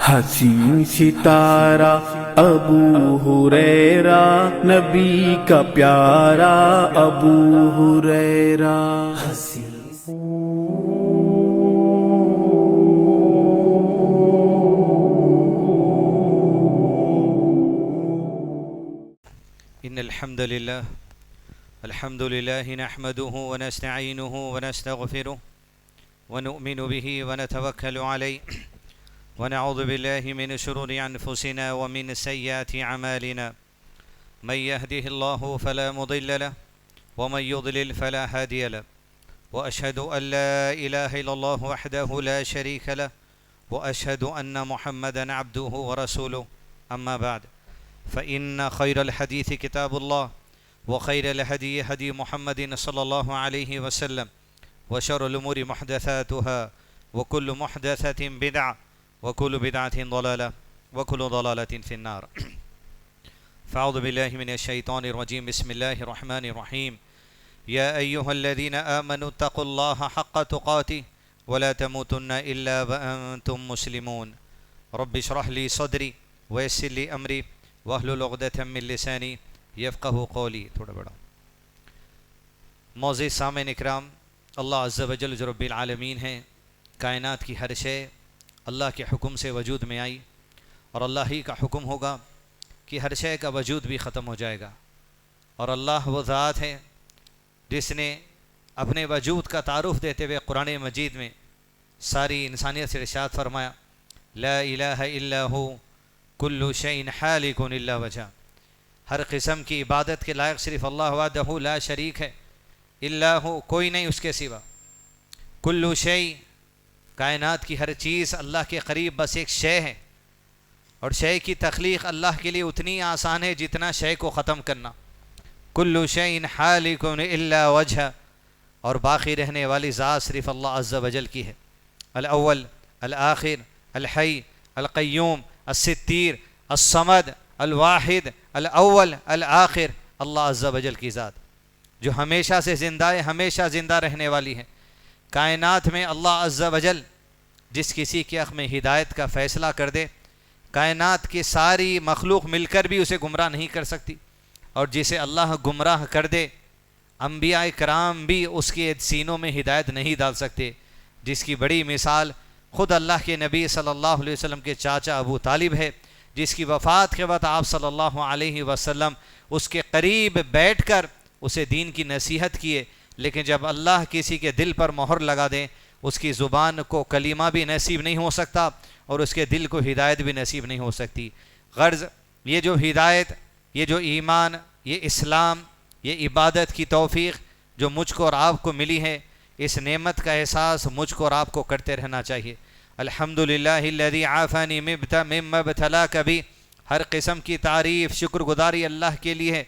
حسین ستارہ ابو ہریرہ نبی کا پیارا ابو ہریرہ۔ ان الحمد لله نحمده ونستعينه ونستغفره ونؤمن به ونتوكل عليه ونعوذ بالله من شرور أنفسنا ومن سيئات أعمالنا من يهده الله فلا مضل له ومن يضلل فلا هادي له وأشهد أن لا إله إلا الله وحده لا شريك له وأشهد أن محمدا عبده ورسوله أما بعد فإن خير الحديث كتاب الله وخير الهدي هدي محمد صلى الله عليه وسلم وشر الأمور محدثاتها وكل محدثة بدعة وكل بدعة ضلالة وكل ضلالة في النار فأعوذ بالله من الشيطان الرجيم بسم الله الرحمن الرحيم يا أيها الذين آمنوا اتقوا الله حق تقاته ولا تموتن إلا وأنتم مسلمون رب اشرح لي صدري ويسر لي أمري واحلل عقدة من لساني يفقهوا قولي۔ تھوڑا بڑا معزز سامعین اکرام، اللہ عز و جل جو رب العالمین ہیں، کائنات کی ہر شے اللہ کے حکم سے وجود میں آئی، اور اللہ ہی کا حکم ہوگا کہ ہر شے کا وجود بھی ختم ہو جائے گا۔ اور اللہ وہ ذات ہے جس نے اپنے وجود کا تعارف دیتے ہوئے قرآن مجید میں ساری انسانیت سے ارشاد فرمایا، لا الہ الا ہو کل شیء حالک الا وجہ، ہر قسم کی عبادت کے لائق صرف اللہ وحدہ لا شریک ہے، الا ہو کوئی نہیں اس کے سوا، کل شیء کائنات کی ہر چیز اللہ کے قریب بس ایک شے ہے، اور شے کی تخلیق اللہ کے لیے اتنی آسان ہے جتنا شے کو ختم کرنا۔ کل شیء حالک الا وجہ، اور باقی رہنے والی ذات صرف اللہ عز و جل کی ہے، الاول الآخر الحی القیوم الستیر الصمد الواحد الاول الآخر، اللہ عز و جل کی ذات جو ہمیشہ سے زندہ ہے، ہمیشہ زندہ رہنے والی ہے۔ کائنات میں اللہ عز و جل جس کسی کے حق میں ہدایت کا فیصلہ کر دے، کائنات کی ساری مخلوق مل کر بھی اسے گمراہ نہیں کر سکتی، اور جسے اللہ گمراہ کر دے انبیاء کرام بھی اس کے سینوں میں ہدایت نہیں ڈال سکتے، جس کی بڑی مثال خود اللہ کے نبی صلی اللہ علیہ وسلم کے چاچا ابو طالب ہے، جس کی وفات کے بعد آپ صلی اللہ علیہ وسلم اس کے قریب بیٹھ کر اسے دین کی نصیحت کیے، لیکن جب اللہ کسی کے دل پر مہر لگا دیں اس کی زبان کو کلمہ بھی نصیب نہیں ہو سکتا اور اس کے دل کو ہدایت بھی نصیب نہیں ہو سکتی۔ غرض یہ جو ہدایت، یہ جو ایمان، یہ اسلام، یہ عبادت کی توفیق جو مجھ کو اور آپ کو ملی ہے، اس نعمت کا احساس مجھ کو اور آپ کو کرتے رہنا چاہیے۔ الحمدللہ الذی عافانی مما ابتلاک بہ، ہر قسم کی تعریف شکر گزاری اللہ کے لیے ہے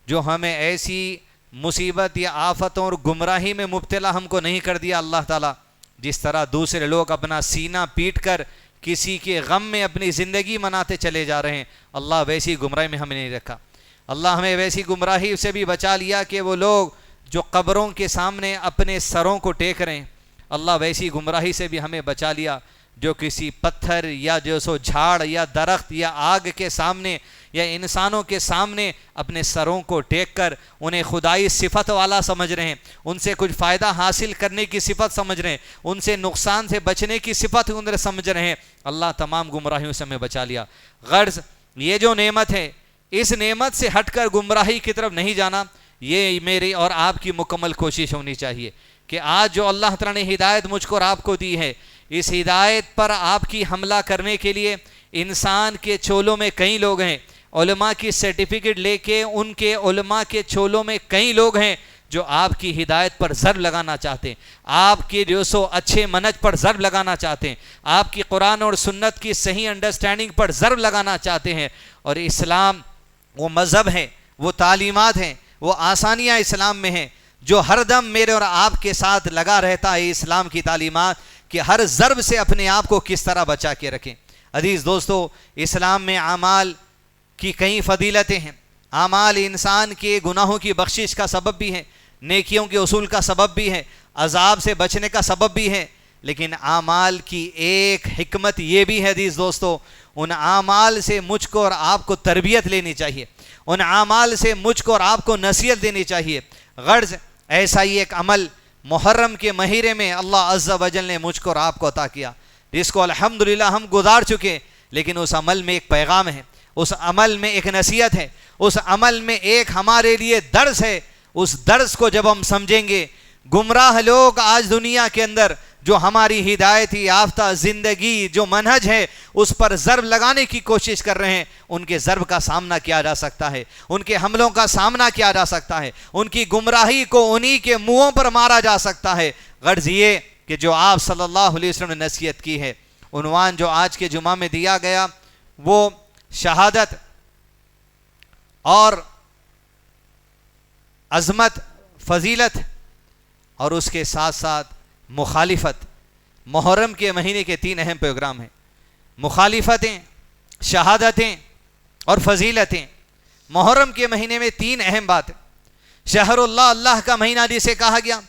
جو ہمیں ایسی مصیبت یا آفتوں اور گمراہی میں مبتلا ہم کو نہیں کر دیا اللہ تعالیٰ۔ جس طرح دوسرے لوگ اپنا سینہ پیٹ کر کسی کے غم میں اپنی زندگی مناتے چلے جا رہے ہیں، اللہ ویسی گمراہی میں ہمیں نہیں رکھا۔ اللہ ہمیں ویسی گمراہی سے بھی بچا لیا کہ وہ لوگ جو قبروں کے سامنے اپنے سروں کو ٹیک رہے ہیں، اللہ ویسی گمراہی سے بھی ہمیں بچا لیا جو کسی پتھر یا جو سو جھاڑ یا درخت یا آگ کے سامنے یا انسانوں کے سامنے اپنے سروں کو ٹیک کر انہیں خدائی صفت والا سمجھ رہے ہیں، ان سے کچھ فائدہ حاصل کرنے کی صفت سمجھ رہے ہیں، ان سے نقصان سے بچنے کی صفت انہیں سمجھ رہے ہیں۔ اللہ تمام گمراہیوں سے ہمیں بچا لیا۔ غرض یہ جو نعمت ہے، اس نعمت سے ہٹ کر گمراہی کی طرف نہیں جانا، یہ میری اور آپ کی مکمل کوشش ہونی چاہیے کہ آج جو اللہ تعالیٰ نے ہدایت مجھ کو اور آپ کو دی ہے، اس ہدایت پر آپ کی حملہ کرنے کے لیے انسان کے چولوں میں کئی لوگ ہیں، علماء کی سرٹیفکیٹ لے کے ان کے علماء کے چولوں میں کئی لوگ ہیں جو آپ کی ہدایت پر ضرب لگانا چاہتے ہیں، آپ کے جو سو اچھے منہج پر ضرب لگانا چاہتے ہیں، آپ کی قرآن اور سنت کی صحیح انڈرسٹینڈنگ پر ضرب لگانا چاہتے ہیں۔ اور اسلام وہ مذہب ہے، وہ تعلیمات ہیں، وہ آسانیاں اسلام میں ہیں جو ہر دم میرے اور آپ کے ساتھ لگا رہتا ہے۔ اسلام کی تعلیمات کہ ہر ضرب سے اپنے آپ کو کس طرح بچا کے رکھیں۔ عزیز دوستو، اسلام میں اعمال کی کئی فضیلتیں ہیں، اعمال انسان کے گناہوں کی بخشش کا سبب بھی ہے، نیکیوں کے اصول کا سبب بھی ہے، عذاب سے بچنے کا سبب بھی ہے، لیکن اعمال کی ایک حکمت یہ بھی ہے عزیز دوستو، ان اعمال سے مجھ کو اور آپ کو تربیت لینی چاہیے، ان اعمال سے مجھ کو اور آپ کو نصیحت دینی چاہیے۔ غرض ایسا ہی ایک عمل محرم کے مہینے میں اللہ عز و جل نے مجھ کو اور آپ کو عطا کیا، جس کو الحمدللہ ہم گزار چکے، لیکن اس عمل میں ایک پیغام ہے، اس عمل میں ایک نصیحت ہے، اس عمل میں ایک ہمارے لیے درس ہے۔ اس درس کو جب ہم سمجھیں گے، گمراہ لوگ آج دنیا کے اندر جو ہماری ہدایت یافتہ زندگی جو منہج ہے اس پر ضرب لگانے کی کوشش کر رہے ہیں، ان کے ضرب کا سامنا کیا جا سکتا ہے، ان کے حملوں کا سامنا کیا جا سکتا ہے، ان کی گمراہی کو انہی کے منہوں پر مارا جا سکتا ہے۔ غرض یہ کہ جو آپ صلی اللہ علیہ وسلم نے نصیحت کی ہے، عنوان جو آج کے جمعہ میں دیا گیا وہ شہادت اور عظمت، فضیلت اور اس کے ساتھ ساتھ مخالفت۔ محرم کے مہینے کے 3 اہم پروگرام ہیں، مخالفتیں، شہادتیں اور فضیلتیں۔ محرم کے مہینے میں 3 اہم باتیں۔ شہر اللہ، اللہ کا مہینہ جسے کہا گیا،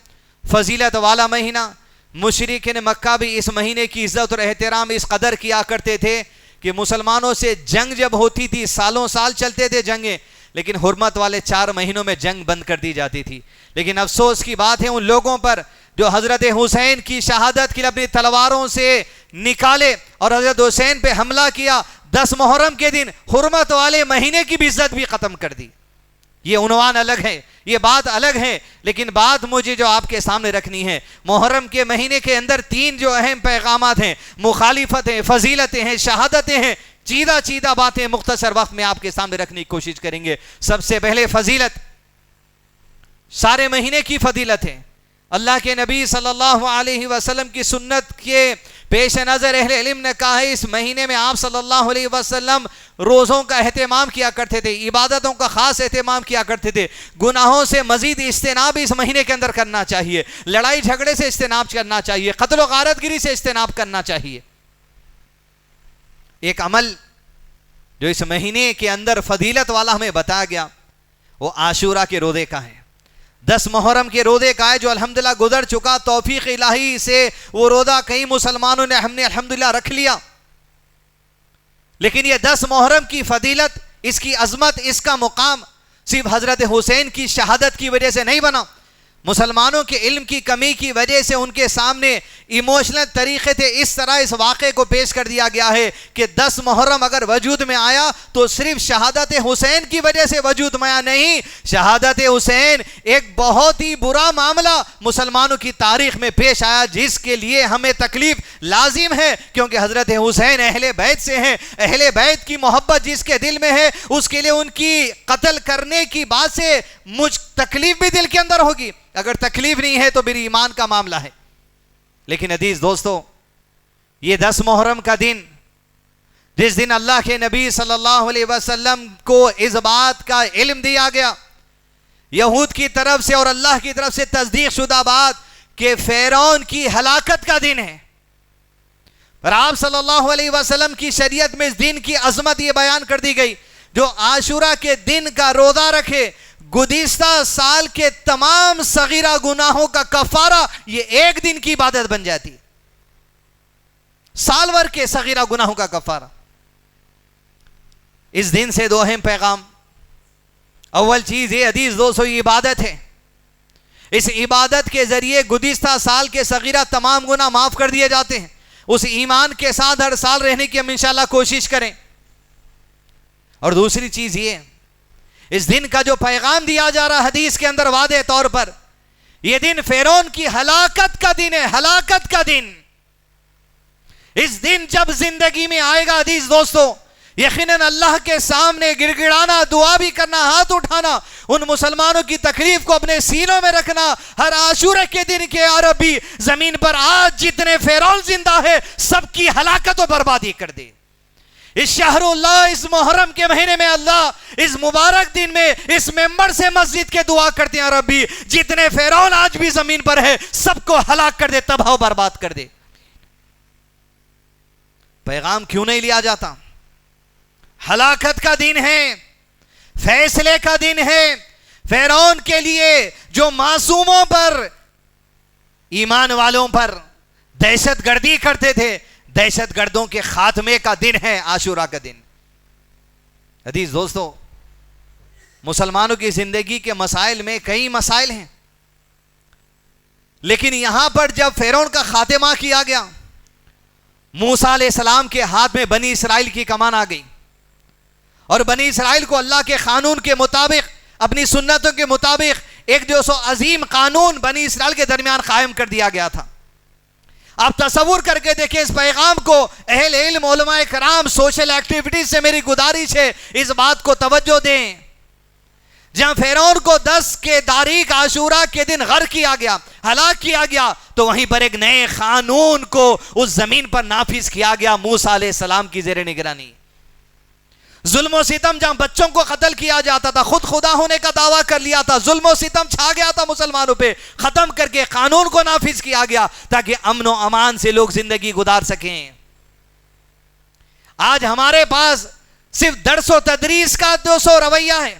فضیلت والا مہینہ۔ مشرکین مکہ بھی اس مہینے کی عزت اور احترام اس قدر کیا کرتے تھے کہ مسلمانوں سے جنگ جب ہوتی تھی، سالوں سال چلتے تھے جنگیں، لیکن حرمت والے 4 مہینوں میں جنگ بند کر دی جاتی تھی۔ لیکن افسوس کی بات ہے ان لوگوں پر جو حضرت حسین کی شہادت کے لیے اپنی تلواروں سے نکالے اور حضرت حسین پہ حملہ کیا، 10 محرم کے دن حرمت والے مہینے کی بھی عزت بھی ختم کر دی۔ یہ عنوان الگ ہے، یہ بات الگ ہے، لیکن بات مجھے جو آپ کے سامنے رکھنی ہے، محرم کے مہینے کے اندر 3 جو اہم پیغامات ہیں، مخالفتیں، فضیلتیں ہیں، شہادتیں ہیں۔ چیدہ باتیں مختصر وقت میں آپ کے سامنے رکھنے کی کوشش کریں گے۔ سب سے پہلے فضیلت، سارے مہینے کی فضیلت ہے۔ اللہ کے نبی صلی اللہ علیہ وسلم کی سنت کے پیش نظر اہل علم نے کہا ہے اس مہینے میں آپ صلی اللہ علیہ وسلم روزوں کا اہتمام کیا کرتے تھے، عبادتوں کا خاص اہتمام کیا کرتے تھے، گناہوں سے مزید اجتناب اس مہینے کے اندر کرنا چاہیے، لڑائی جھگڑے سے اجتناب کرنا چاہیے، قتل و غارت گری سے اجتناب کرنا چاہیے۔ ایک عمل جو اس مہینے کے اندر فضیلت والا ہمیں بتایا گیا وہ عاشورہ کے روزے کا ہے۔ 10 محرم کے روزے کا ہے جو الحمدللہ گزر چکا، توفیق الہی سے وہ روزہ کئی مسلمانوں نے ہم نے الحمدللہ رکھ لیا، لیکن یہ 10 محرم کی فضیلت، اس کی عظمت، اس کا مقام صرف حضرت حسین کی شہادت کی وجہ سے نہیں بنا۔ مسلمانوں کے علم کی کمی کی وجہ سے ان کے سامنے ایموشنل طریقے سے اس طرح اس واقعے کو پیش کر دیا گیا ہے کہ 10 محرم اگر وجود میں آیا تو صرف شہادت حسین کی وجہ سے وجود میں آیا نہیں، شہادت حسین ایک بہت ہی برا معاملہ مسلمانوں کی تاریخ میں پیش آیا جس کے لیے ہمیں تکلیف لازم ہے، کیونکہ حضرت حسین اہل بیت سے ہیں، اہل بیت کی محبت جس کے دل میں ہے اس کے لیے ان کی قتل کرنے کی بات سے مجھ تکلیف بھی دل کے اندر ہوگی، اگر تکلیف نہیں ہے تو میری ایمان کا معاملہ ہے۔ لیکن عزیز دوستو، یہ 10 محرم کا دن جس دن اللہ کے نبی صلی اللہ علیہ وسلم کو اس بات کا علم دیا گیا یہود کی طرف سے اور اللہ کی طرف سے تصدیق شدہ بات کہ فرعون کی ہلاکت کا دن ہے، اور آپ صلی اللہ علیہ وسلم کی شریعت میں اس دن کی عظمت یہ بیان کر دی گئی، جو عاشورہ کے دن کا روزہ رکھے گزشتہ سال کے تمام صغیرہ گناہوں کا کفارہ یہ ایک دن کی عبادت بن جاتی، سال بھر کے صغیرہ گناہوں کا کفارہ۔ اس دن سے 2 اہم پیغام۔ اول چیز یہ عزیز دوستو، یہ عبادت ہے، اس عبادت کے ذریعے گزشتہ سال کے صغیرہ تمام گناہ معاف کر دیے جاتے ہیں۔ اس ایمان کے ساتھ ہر سال رہنے کی ہم انشاءاللہ کوشش کریں۔ اور دوسری چیز یہ، اس دن کا جو پیغام دیا جا رہا حدیث کے اندر واضح طور پر، یہ دن فرعون کی ہلاکت کا دن ہے، ہلاکت کا دن۔ اس دن جب زندگی میں آئے گا عزیز دوستو، یقیناً اللہ کے سامنے گڑ گڑانا، دعا بھی کرنا، ہاتھ اٹھانا، ان مسلمانوں کی تکلیف کو اپنے سینوں میں رکھنا، ہر عاشورہ کے دن کے عربی زمین پر آج جتنے فرعون زندہ ہے سب کی ہلاکت و بربادی کر دے۔ اس شہر اللہ، اس محرم کے مہینے میں اللہ اس مبارک دن میں اس ممبر سے مسجد کے دعا کرتے ہیں، ربی جتنے فرعون آج بھی زمین پر ہے سب کو ہلاک کر دے، تباہ و برباد کر دے۔ پیغام کیوں نہیں لیا جاتا؟ ہلاکت کا دن ہے، فیصلے کا دن ہے فرعون کے لیے، جو معصوموں پر، ایمان والوں پر، دہشت گردی کرتے تھے. دہشت گردوں کے خاتمے کا دن ہے عاشورہ کا دن. حدیث دوستو، مسلمانوں کی زندگی کے مسائل میں کئی مسائل ہیں، لیکن یہاں پر جب فرعون کا خاتمہ کیا گیا، موسیٰ علیہ السلام کے ہاتھ میں بنی اسرائیل کی کمان آ گئی، اور بنی اسرائیل کو اللہ کے قانون کے مطابق، اپنی سنتوں کے مطابق ایک جو سو عظیم قانون بنی اسرائیل کے درمیان قائم کر دیا گیا تھا. آپ تصور کر کے دیکھیں اس پیغام کو. اہل علم، علماء کرام، سوشل ایکٹیویٹیز سے میری گزارش ہے اس بات کو توجہ دیں. جہاں فرعون کو 10 کے تاریخ عاشورہ کے دن غرق کیا گیا، ہلاک کیا گیا، تو وہیں پر ایک نئے قانون کو اس زمین پر نافذ کیا گیا موسیٰ علیہ السلام کی زیر نگرانی. ظلم و ستم، جہاں بچوں کو قتل کیا جاتا تھا، خود خدا ہونے کا دعویٰ کر لیا تھا، ظلم و ستم چھا گیا تھا مسلمانوں پہ، ختم کر کے قانون کو نافذ کیا گیا تاکہ امن و امان سے لوگ زندگی گزار سکیں. آج ہمارے پاس صرف درس و تدریس کا رویہ ہے.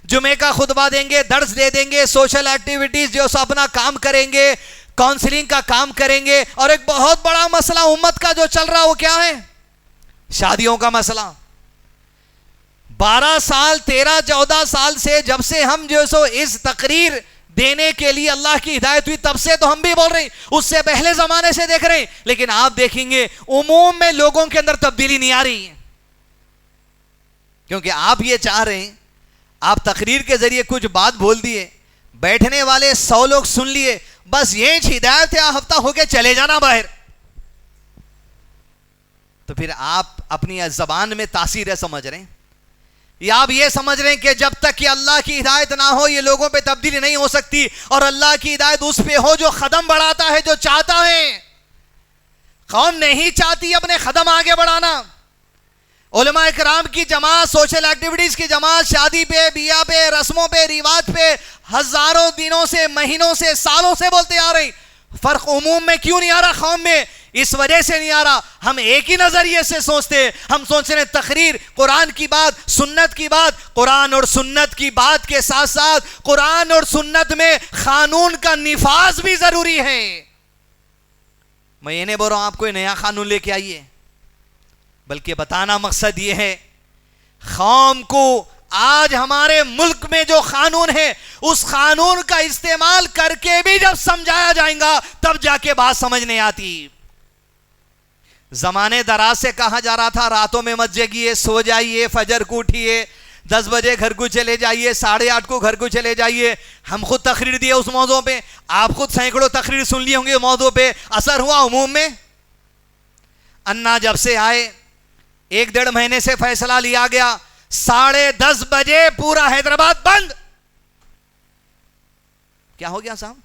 جمعے کا خطبہ دیں گے، درس دے دیں گے، سوشل ایکٹیویٹیز جو سو اپنا کام کریں گے، کاؤنسلنگ کا کام کریں گے. اور ایک بہت بڑا مسئلہ امت کا جو چل رہا وہ کیا ہے؟ شادیوں کا مسئلہ. 12 سال 13 14 سال سے جب سے ہم جو سو اس تقریر دینے کے لیے اللہ کی ہدایت ہوئی تب سے تو ہم بھی بول رہے ہیں، اس سے پہلے زمانے سے دیکھ رہے ہیں، لیکن آپ دیکھیں گے عموم میں لوگوں کے اندر تبدیلی نہیں آ رہی ہے. کیونکہ آپ یہ چاہ رہے ہیں، آپ تقریر کے ذریعے کچھ بات بول دیے، بیٹھنے والے 100 لوگ سن لیے، بس یہ ہدایت ہے، ہفتہ ہو کے چلے جانا باہر. تو پھر آپ اپنی زبان میں تاثیر ہے سمجھ رہے ہیں، یا آپ یہ سمجھ رہے ہیں کہ جب تک کہ اللہ کی ہدایت نہ ہو یہ لوگوں پہ تبدیلی نہیں ہو سکتی، اور اللہ کی ہدایت اس پہ ہو جو قدم بڑھاتا ہے، جو چاہتا ہے. قوم نہیں چاہتی اپنے قدم آگے بڑھانا. علماء کرام کی جماعت، سوشل ایکٹیویٹیز کی جماعت، شادی پہ، بیاہ پہ، رسموں پہ، رواج پہ ہزاروں دنوں سے، مہینوں سے، سالوں سے بولتے آ رہے ہیں. فرق عموم میں کیوں نہیں آ رہا؟ قوم میں اس وجہ سے نہیں آ رہا، ہم ایک ہی نظریے سے سوچتے ہیں. ہم سوچ رہے ہیں تقریر قرآن کی بات، سنت کی بات، قرآن اور سنت کی بات کے ساتھ ساتھ قرآن اور سنت میں قانون کا نفاذ بھی ضروری ہے. میں یہ نہیں بول رہا ہوں آپ کوئی نیا قانون لے کے آئیے، بلکہ بتانا مقصد یہ ہے قوم کو آج ہمارے ملک میں جو قانون ہے اس قانون کا استعمال کر کے بھی جب سمجھایا جائے گا تب جا کے بات سمجھ نہیں آتی. زمانے دراز سے کہا جا رہا تھا راتوں میں مت جگیے، سو جائیے، فجر کو اٹھیے، 10 بجے گھر کو چلے جائیے، 8:30 کو گھر کو چلے جائیے. ہم خود تقریر دیے اس موضوع پہ، آپ خود سینکڑوں تقریر سن لی ہوں گے موضوع پہ. اثر ہوا عموم میں؟ انا جب سے آئے 1-1.5 مہینے سے فیصلہ لیا گیا 10:30 بجے پورا حیدرآباد بند. کیا ہو گیا صاحب؟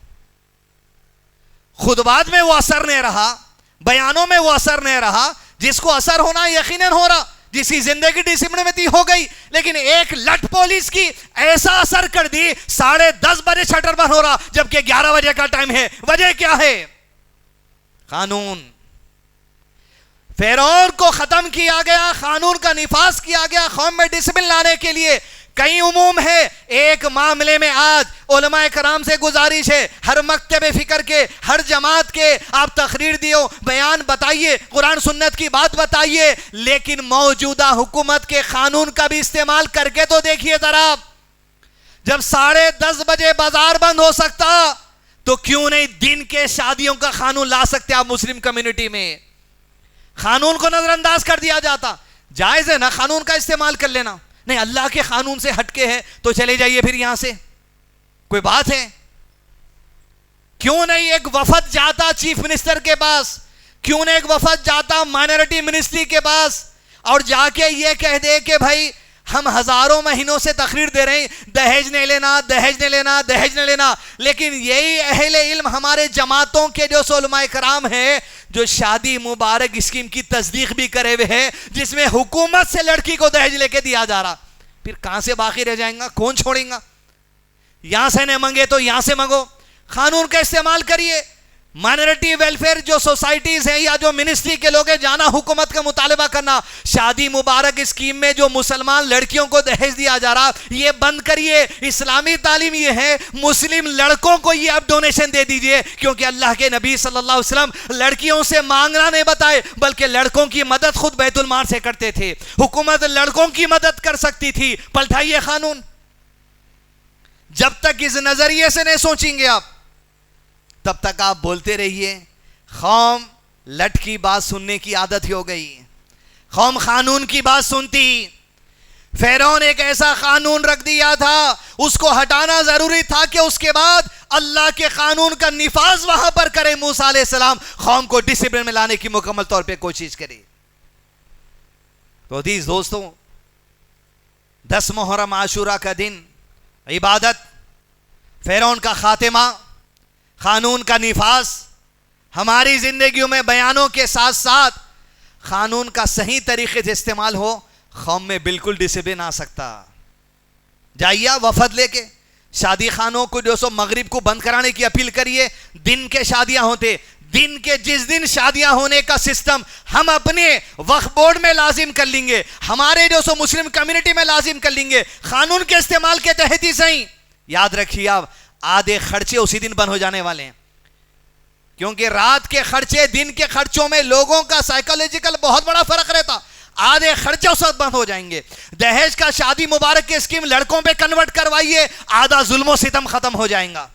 خطبات میں وہ اثر نہیں رہا، بیانوں میں وہ اثر نہیں رہا. جس کو اثر ہونا یقیناً ہو رہا، جس کی زندگی ڈسپلن میں تھی ہو گئی، لیکن ایک لٹ پولیس کی ایسا اثر کر دی 10:30 بجے شٹر بند ہو رہا جبکہ 11 بجے کا ٹائم ہے. وجہ کیا ہے؟ قانون. فرعون کو ختم کیا گیا، قانون کا نفاذ کیا گیا قوم میں ڈسپلن لانے کے لیے. کئی عموم ہے، ایک معاملے میں آج علماء کرام سے گزارش ہے، ہر مکتب فکر کے، ہر جماعت کے آپ تقریر دیو، بیان بتائیے، قرآن سنت کی بات بتائیے، لیکن موجودہ حکومت کے قانون کا بھی استعمال کر کے تو دیکھیے ذرا. جب 10:30 بجے بازار بند ہو سکتا تو کیوں نہیں دن کے شادیوں کا قانون لا سکتے آپ مسلم کمیونٹی میں؟ قانون کو نظر انداز کر دیا جاتا. جائز ہے نا قانون کا استعمال کر لینا؟ نہیں، اللہ کے قانون سے ہٹ کے ہے تو چلے جائیے پھر یہاں سے، کوئی بات ہے؟ کیوں نہیں ایک وفد جاتا چیف منسٹر کے پاس، کیوں نہیں ایک وفد جاتا مائنورٹی منسٹری کے پاس اور جا کے یہ کہہ دے کہ بھائی ہم ہزاروں مہینوں سے تقریر دے رہے ہیں دہیج نہیں لینا، دہیج نہیں لینا، دہیج نہیں لینا، لیکن یہی اہل علم ہمارے جماعتوں کے جو علماء کرام ہیں جو شادی مبارک اسکیم کی تصدیق بھی کرے ہوئے ہیں جس میں حکومت سے لڑکی کو دہیج لے کے دیا جا رہا، پھر کہاں سے باقی رہ جائیں گا؟ کون چھوڑیں گا؟ یہاں سے نہیں منگے تو یہاں سے منگو. قانون کا استعمال کریے. مائنورٹی ویلفیئر جو سوسائٹیز ہیں یا جو منسٹری کے لوگ ہیں، جانا حکومت کا مطالبہ کرنا، شادی مبارک اسکیم میں جو مسلمان لڑکیوں کو دہیج دیا جا رہا یہ بند کریے۔ اسلامی تعلیم یہ ہے مسلم لڑکوں کو یہ اب ڈونیشن دے دیجئے، کیونکہ اللہ کے نبی صلی اللہ علیہ وسلم لڑکیوں سے مانگنا نہیں بتائے بلکہ لڑکوں کی مدد خود بیت المال سے کرتے تھے۔ حکومت لڑکوں کی مدد کر سکتی تھی، پلٹائیے قانون۔ جب تک اس نظریے سے نہیں سوچیں گے آپ تب تک آپ بولتے رہیے۔ قوم لٹ کی بات سننے کی عادت ہی ہو گئی، قوم قانون کی بات سنتی۔ فرعون ایک ایسا قانون رکھ دیا تھا، اس کو ہٹانا ضروری تھا کہ اس کے بعد اللہ کے قانون کا نفاذ وہاں پر کرے۔ موسیٰ علیہ السلام قوم کو ڈسپلن میں لانے کی مکمل طور پہ کوشش کرے۔ تو عزیز دوستوں، 10 محرم عاشورہ کا دن، عبادت، فرعون کا خاتمہ، قانون کا نفاذ، ہماری زندگیوں میں بیانوں کے ساتھ ساتھ قانون کا صحیح طریقے سے استعمال ہو، قوم میں بالکل ڈسپلن آ سکتا۔ جائیے وفد لے کے شادی خانوں کو جو سو مغرب کو بند کرانے کی اپیل کریے۔ دن کے شادیاں ہوتے، دن کے جس دن شادیاں ہونے کا سسٹم ہم اپنے وقف بورڈ میں لازم کر لیں گے، ہمارے جو سو مسلم کمیونٹی میں لازم کر لیں گے، قانون کے استعمال کے تحت ہی صحیح۔ یاد رکھیے آپ، آدھے خرچے اسی دن بند ہو جانے والے ہیں، کیونکہ رات کے خرچے دن کے خرچوں میں لوگوں کا سائیکولوجیکل بہت بڑا فرق رہتا۔ آدھے خرچے اس وقت بند ہو جائیں گے۔ دہیج کا شادی مبارک کی اسکیم لڑکوں پہ کنورٹ کروائیے، آدھا ظلم و ستم ختم ہو جائیں گا۔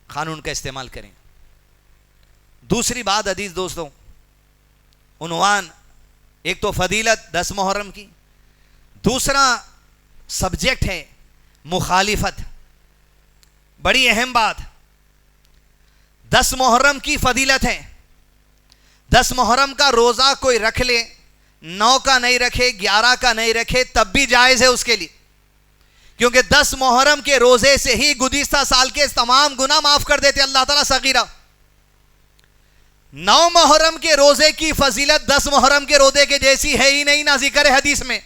قانون کا استعمال کریں۔ دوسری بات عزیز دوستوں، عنوان ایک تو فضیلت 10 محرم کی، دوسرا سبجیکٹ ہے مخالفت۔ بڑی اہم بات، 10 محرم کی فضیلت ہے۔ 10 محرم کا روزہ کوئی رکھ لے، 9 کا نہیں رکھے، 11 کا نہیں رکھے، تب بھی جائز ہے اس کے لیے، کیونکہ 10 محرم کے روزے سے ہی گزشتہ سال کے تمام گناہ معاف کر دیتے اللہ تعالیٰ صغیرہ۔ 9 محرم کے روزے کی فضیلت 10 محرم کے روزے کے جیسی ہے ہی نہیں، نہ ذکر ہے حدیث میں۔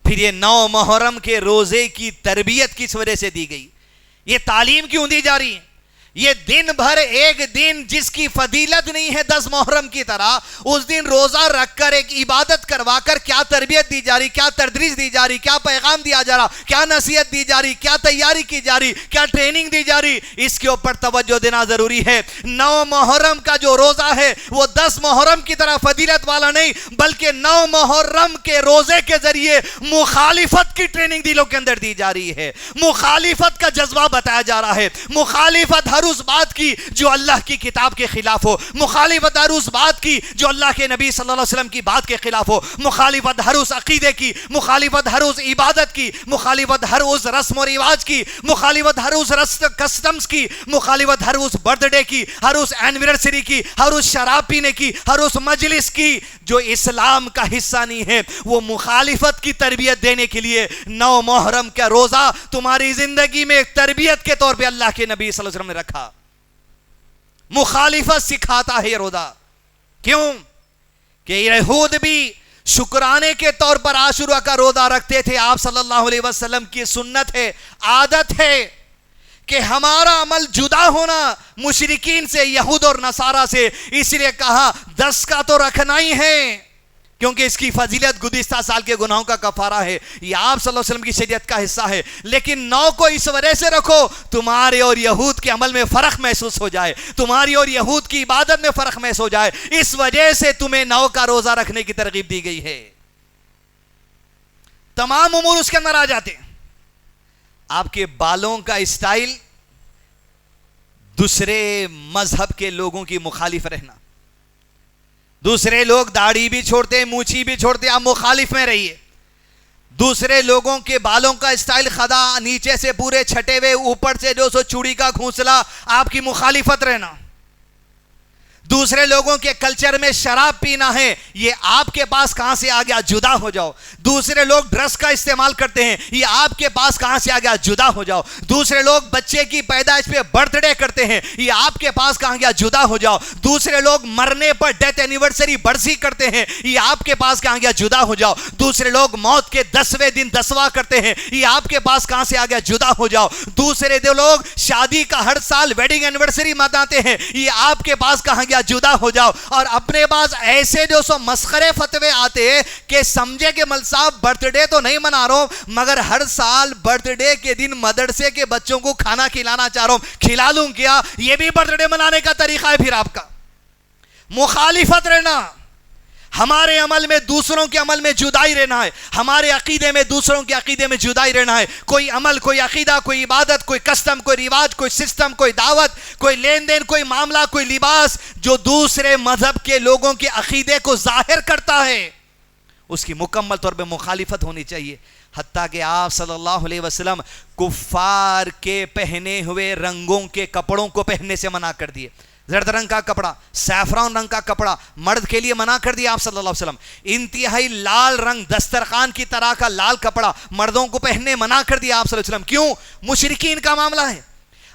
پھر یہ 9 محرم کے روزے کی تربیت کس وجہ سے دی گئی؟ یہ تعلیم کیوں دی جا رہی ہے؟ یہ دن بھر ایک دن جس کی فضیلت نہیں ہے 10 محرم کی طرح، اس دن روزہ رکھ کر ایک عبادت کروا کر کیا تربیت دی جا رہی، کیا تدریس دی جا رہی، کیا پیغام دیا جا رہا، کیا نصیحت دی جا رہی، کیا تیاری کی جا رہی، کیا ٹریننگ دی جا رہی، اس کے اوپر توجہ دینا ضروری ہے۔ 9 محرم کا جو روزہ ہے وہ 10 محرم کی طرح فضیلت والا نہیں، بلکہ 9 محرم کے روزے کے ذریعے مخالفت کی ٹریننگ دلوں کے اندر دی جا رہی ہے، مخالفت کا جذبہ بتایا جا رہا ہے۔ مخالفت ہر اس بات کی جو اللہ کی کتاب کے خلاف ہو، مخالفت ہر اس بات کی جو اللہ کے نبی صلی اللہ علیہ وسلم کی بات کے خلاف ہو، مخالفت ہر اس عقیدے کی، مخالفت ہر اس عبادت کی، مخالفت ہر اس رسم و رواج کی، مخالفت ہر اس کسٹمز کی، مخالفت ہر اس برتھ ڈے کی، ہر اس اینیورسری کی، ہر اس شراب پینے کی، ہر اس مجلس کی جو اسلام کا حصہ نہیں ہے۔ وہ مخالفت کی تربیت دینے کے لیے 9 محرم کا روزہ تمہاری زندگی میں ایک تربیت کے طور پہ اللہ کے نبی صلی اللہ علیہ وسلم نے رکھا۔ مخالفت سکھاتا ہے یہ روزہ۔ کیوں؟ کہ یہود بھی شکرانے کے طور پر عاشورہ کا روزہ رکھتے تھے۔ آپ صلی اللہ علیہ وسلم کی سنت ہے، عادت ہے کہ ہمارا عمل جدا ہونا مشرکین سے، یہود اور نصارہ سے، اس لیے کہا 10 کا تو رکھنا ہی ہے، کیونکہ اس کی فضیلت گزشتہ سال کے گناہوں کا کفارہ ہے، یہ آپ صلی اللہ علیہ وسلم کی شریعت کا حصہ ہے۔ لیکن 9 کو اس وجہ سے رکھو تمہارے اور یہود کے عمل میں فرق محسوس ہو جائے، تمہاری اور یہود کی عبادت میں فرق محسوس ہو جائے، اس وجہ سے تمہیں 9 کا روزہ رکھنے کی ترغیب دی گئی ہے۔ تمام امور اس کے اندر آ جاتے ہیں۔ آپ کے بالوں کا اسٹائل دوسرے مذہب کے لوگوں کی مخالف رہنا، دوسرے لوگ داڑھی بھی چھوڑتے ہیں، مونچھی بھی چھوڑتے ہیں، آپ مخالف میں رہیے۔ دوسرے لوگوں کے بالوں کا اسٹائل خدا، نیچے سے پورے چھٹے ہوئے، اوپر سے جو سو چوڑی کا گھونسلا، آپ کی مخالفت رہنا۔ دوسرے لوگوں کے کلچر میں شراب پینا ہے، یہ آپ کے پاس کہاں سے آ گیا؟ جدا ہو جاؤ۔ دوسرے لوگ ڈرگس کا استعمال کرتے ہیں، یہ آپ کے پاس کہاں سے آ گیا؟ جدا ہو جاؤ۔ دوسرے لوگ بچے کی پیدائش پہ برتھ ڈے کرتے ہیں، یہ آپ کے پاس کہاں گیا؟ جدا ہو جاؤ۔ دوسرے لوگ مرنے پر ڈیتھ اینیورسری برسی کرتے ہیں، یہ آپ کے پاس کہاں گیا؟ جدا ہو جاؤ۔ دوسرے لوگ موت کے 10ویں دن 10واں کرتے ہیں، یہ آپ کے پاس کہاں سے آ گیا؟ جدا ہو جاؤ۔ دوسرے لوگ شادی کا ہر سال ویڈنگ اینیورسری مناتے ہیں، یہ آپ کے پاس کہاں گیا؟ جدا ہو جاؤ۔ اور اپنے پاس ایسے جو سو مسخرے فتوے آتے ہیں کہ سمجھے کہ مل صاحب برتھ ڈے تو نہیں منا رہا ہوں، مگر ہر سال برتھ ڈے کے دن مدرسے کے بچوں کو کھانا کھلانا چاہ رہا ہوں، کھلا لوں کیا؟ یہ بھی برتھ ڈے منانے کا طریقہ ہے پھر آپ کا۔ مخالفت رہنا، ہمارے عمل میں دوسروں کے عمل میں جدائی رہنا ہے، ہمارے عقیدے میں دوسروں کے عقیدے میں جدائی رہنا ہے۔ کوئی عمل، کوئی عقیدہ، کوئی عبادت، کوئی کسٹم، کوئی رواج، کوئی سسٹم، کوئی دعوت، کوئی لین دین، کوئی معاملہ، کوئی لباس جو دوسرے مذہب کے لوگوں کے عقیدے کو ظاہر کرتا ہے، اس کی مکمل طور پہ مخالفت ہونی چاہیے۔ حتیٰ کہ آپ صلی اللہ علیہ وسلم کفار کے پہنے ہوئے رنگوں کے کپڑوں کو پہننے سے منع کر دیے۔ زرد رنگ کا کپڑا، سیفران رنگ کا کپڑا مرد کے لیے منع کر دیا آپ صلی اللہ علیہ وسلم۔ انتہائی لال رنگ دسترخوان کی طرح کا لال کپڑا مردوں کو پہننے منع کر دیا آپ صلی اللہ علیہ وسلم۔ کیوں؟ مشرکین کا معاملہ ہے۔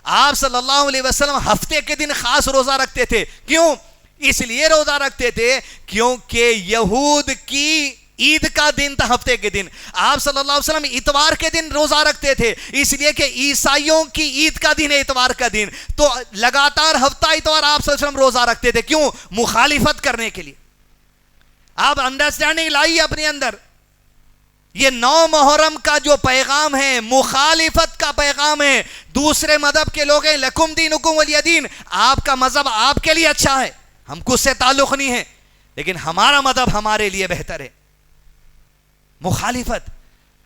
آپ صلی اللہ علیہ وسلم ہفتے کے دن خاص روزہ رکھتے تھے۔ کیوں؟ اس لیے روزہ رکھتے تھے کیونکہ یہود کی عید کا دن تھا ہفتے کے دن۔ آپ صلی اللہ علیہ وسلم اتوار کے دن روزہ رکھتے تھے، اس لیے کہ عیسائیوں کی عید کا دن ہے اتوار کا دن، تو لگاتار ہفتہ اتوار آپ صلی اللہ علیہ وسلم روزہ رکھتے تھے۔ کیوں؟ مخالفت کرنے کے لیے۔ آپ انڈرسٹینڈنگ لائیے اپنے اندر۔ یہ 9 محرم کا جو پیغام ہے مخالفت کا پیغام ہے۔ دوسرے مذہب کے لوگ ہیں، لکم دینکم ولی دین، آپ کا مذہب آپ کے لیے اچھا ہے، ہم کو اس سے تعلق نہیں ہے، لیکن ہمارا مذہب ہمارے لیے بہتر ہے۔ مخالفت،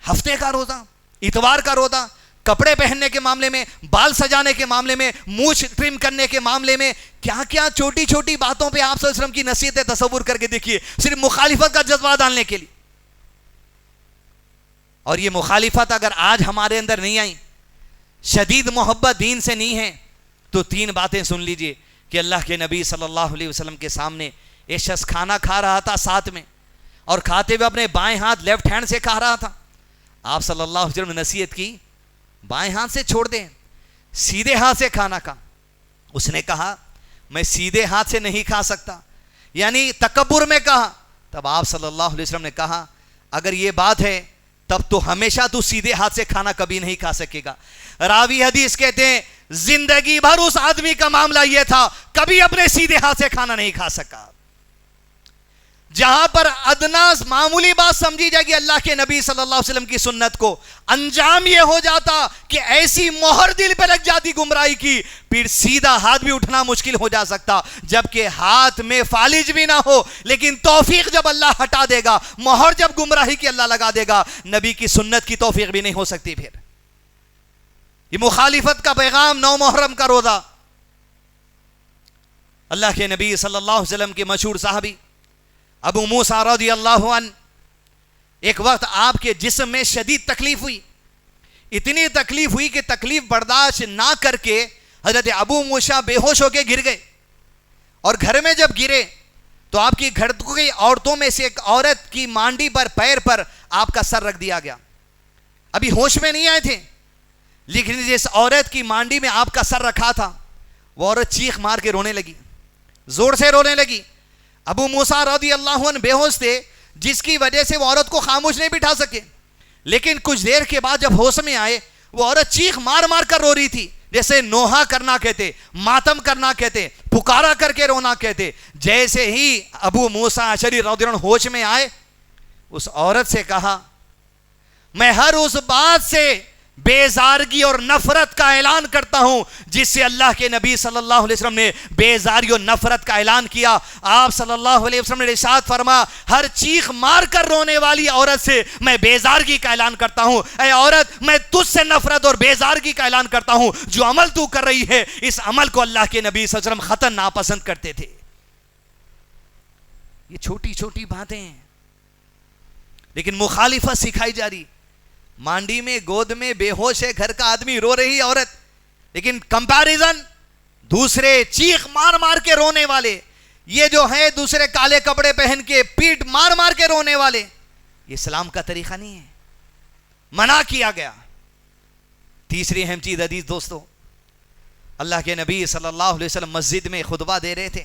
ہفتے کا روزہ، اتوار کا روزہ، کپڑے پہننے کے معاملے میں، بال سجانے کے معاملے میں، مونچھ ٹرم کرنے کے معاملے میں، کیا کیا چھوٹی چھوٹی باتوں پہ آپ صلی اللہ علیہ وسلم کی نصیحتیں تصور کر کے دیکھیے، صرف مخالفت کا جذبہ ڈالنے کے لیے۔ اور یہ مخالفت اگر آج ہمارے اندر نہیں آئی، شدید محبت دین سے نہیں ہے، تو 3 باتیں سن لیجئے کہ اللہ کے نبی صلی اللہ علیہ وسلم کے سامنے ایک شخص کھانا کھا رہا تھا ساتھ میں، اور کھاتے ہوئے اپنے بائیں ہاتھ لیفٹ ہینڈ سے کھا رہا تھا۔ آپ صلی اللہ علیہ وسلم نے نصیحت کی، بائیں ہاتھ سے چھوڑ دیں، سیدھے ہاتھ سے کھانا کھا۔ اس نے کہا میں سیدھے ہاتھ سے نہیں کھا سکتا، یعنی تکبر میں کہا۔ تب آپ صلی اللہ علیہ وسلم نے کہا اگر یہ بات ہے تب تو ہمیشہ تو سیدھے ہاتھ سے کھانا کبھی نہیں کھا سکے گا۔ راوی حدیث کہتے ہیں زندگی بھر اس آدمی کا معاملہ یہ تھا، کبھی اپنے سیدھے ہاتھ سے کھانا نہیں کھا سکا۔ جہاں پر ادنا معمولی بات سمجھی جائے گی اللہ کے نبی صلی اللہ علیہ وسلم کی سنت کو، انجام یہ ہو جاتا کہ ایسی مہر دل پہ لگ جاتی گمراہی کی، پھر سیدھا ہاتھ بھی اٹھنا مشکل ہو جا سکتا، جبکہ ہاتھ میں فالج بھی نہ ہو، لیکن توفیق جب اللہ ہٹا دے گا، مہر جب گمراہی کی اللہ لگا دے گا، نبی کی سنت کی توفیق بھی نہیں ہو سکتی۔ پھر یہ مخالفت کا پیغام 9 محرم کا روزہ۔ اللہ کے نبی صلی اللہ علیہ وسلم کے مشہور صحابی ابو موسیٰ رضی اللہ عنہ، ایک وقت آپ کے جسم میں شدید تکلیف ہوئی، اتنی تکلیف ہوئی کہ تکلیف برداشت نہ کر کے حضرت ابو موسیٰ بے ہوش ہو کے گر گئے، اور گھر میں جب گرے تو آپ کی گھر کی عورتوں میں سے ایک عورت کی مانڈی پر، پیر پر آپ کا سر رکھ دیا گیا۔ ابھی ہوش میں نہیں آئے تھے، لیکن جس عورت کی مانڈی میں آپ کا سر رکھا تھا وہ عورت چیخ مار کے رونے لگی، زور سے رونے لگی۔ ابو موسیٰ رضی اللہ عنہ بے ہوش تھے، جس کی وجہ سے وہ عورت کو خاموش نہیں بٹھا سکے، لیکن کچھ دیر کے بعد جب ہوش میں آئے وہ عورت چیخ مار مار کر رو رہی تھی، جیسے نوحہ کرنا کہتے، ماتم کرنا کہتے، پکارا کر کے رونا کہتے۔ جیسے ہی ابو موسیٰ اشعری رضی اللہ عنہ ہوش میں آئے، اس عورت سے کہا میں ہر اس بات سے بیزارگی اور نفرت کا اعلان کرتا ہوں جس سے اللہ کے نبی صلی اللہ علیہ وسلم نے بیزاری اور نفرت کا اعلان کیا۔ آپ صلی اللہ علیہ وسلم نے ارشاد فرما ہر چیخ مار کر رونے والی عورت سے میں بیزارگی کا اعلان کرتا ہوں، اے عورت میں تجھ سے نفرت اور بیزارگی کا اعلان کرتا ہوں، جو عمل تو کر رہی ہے اس عمل کو اللہ کے نبی صلی اللہ علیہ وسلم قطعاً ناپسند کرتے تھے۔ یہ چھوٹی چھوٹی باتیں ہیں، لیکن مخالفت سکھائی جا رہی۔ مانڈی میں، گود میں بے ہوش ہے، گھر کا آدمی رو رہی عورت، لیکن کمپیریزن دوسرے چیخ مار مار کے رونے والے، یہ جو ہے دوسرے کالے کپڑے پہن کے پیٹ مار مار کے رونے والے، یہ اسلام کا طریقہ نہیں ہے، منع کیا گیا۔ تیسری اہم چیز عزیز دوستو، اللہ کے نبی صلی اللہ علیہ وسلم مسجد میں خطبہ دے رہے تھے،